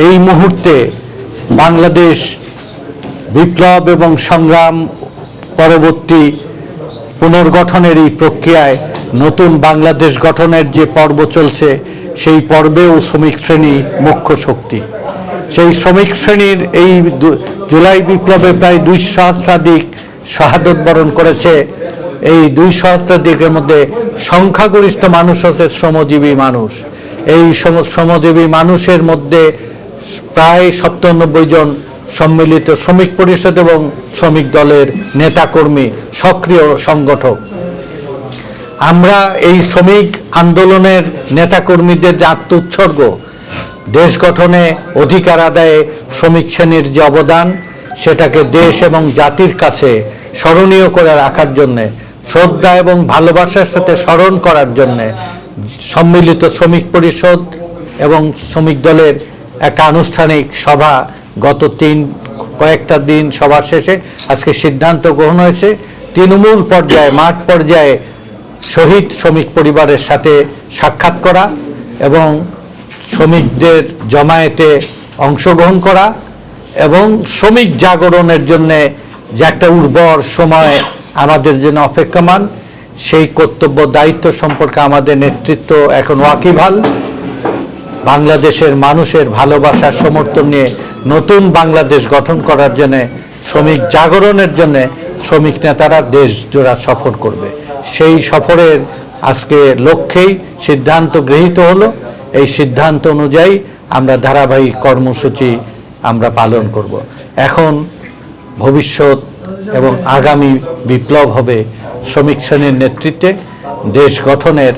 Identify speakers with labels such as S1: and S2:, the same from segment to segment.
S1: এই মুহূর্তে বাংলাদেশ বিপ্লব এবং সংগ্রাম পরবর্তী পুনর্গঠনের এই প্রক্রিয়ায় নতুন বাংলাদেশ গঠনের যে পর্ব চলছে সেই পর্বেও শ্রমিক শ্রেণী মুখ্য শক্তি। সেই শ্রমিক শ্রেণীর এই জুলাই বিপ্লবে প্রায় 2 সহস্রাধিক শাহাদত বরণ করেছে। এই 2 সহস্রাধিকের মধ্যে সংখ্যাগরিষ্ঠ মানুষ হচ্ছে শ্রমজীবী মানুষ। এই শ্রমজীবী মানুষের মধ্যে প্রায় 97 জন সম্মিলিত শ্রমিক পরিষদ এবং শ্রমিক দলের নেতাকর্মী, সক্রিয় সংগঠক। আমরা এই শ্রমিক আন্দোলনের নেতাকর্মীদের যে আত্মোৎসর্গ, দেশ গঠনে অধিকার আদায়ে শ্রমিক শ্রেণীর যে অবদান, সেটাকে দেশ এবং জাতির কাছে স্মরণীয় করে রাখার জন্যে, শ্রদ্ধা এবং ভালোবাসার সাথে স্মরণ করার জন্যে সম্মিলিত শ্রমিক পরিষদ এবং শ্রমিক দলের এক আনুষ্ঠানিক সভা গত কয়েকটা দিন সভা শেষে আজকে সিদ্ধান্ত গ্রহণ হয়েছে তৃণমূল পর্যায়ে, মাঠ পর্যায়ে শহীদ শ্রমিক পরিবারের সাথে সাক্ষাৎ করা এবং শ্রমিকদের জমায়েতে অংশগ্রহণ করা এবং শ্রমিক জাগরণের জন্যে যে একটা উর্বর সময় আমাদের জন্য অপেক্ষমান, সেই কর্তব্য দায়িত্ব সম্পর্কে আমাদের নেতৃত্ব এখন ওয়াকিবহাল। বাংলাদেশের মানুষের ভালোবাসার সমর্থন নিয়ে নতুন বাংলাদেশ গঠন করার জন্য, শ্রমিক জাগরণের জন্য শ্রমিক নেতারা দেশ জোড়া সফর করবে। সেই সফরের আজকে লক্ষ্যেই সিদ্ধান্ত গৃহীত হলো। এই সিদ্ধান্ত অনুযায়ী আমরা ধারাবাহিক কর্মসূচি আমরা পালন করব। এখন ভবিষ্যৎ এবং আগামী বিপ্লব হবে শ্রমিক শ্রেণীর নেতৃত্বে দেশ গঠনের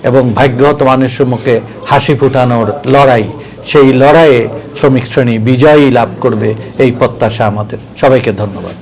S1: এবং ভাগ্যহত মানুষের মুখে হাসি ফুটানোর লড়াই। সেই লড়াইয়ে শ্রমিক শ্রেণী বিজয়ী লাভ করবে, এই প্রত্যাশা আমাদের। সবাইকে ধন্যবাদ।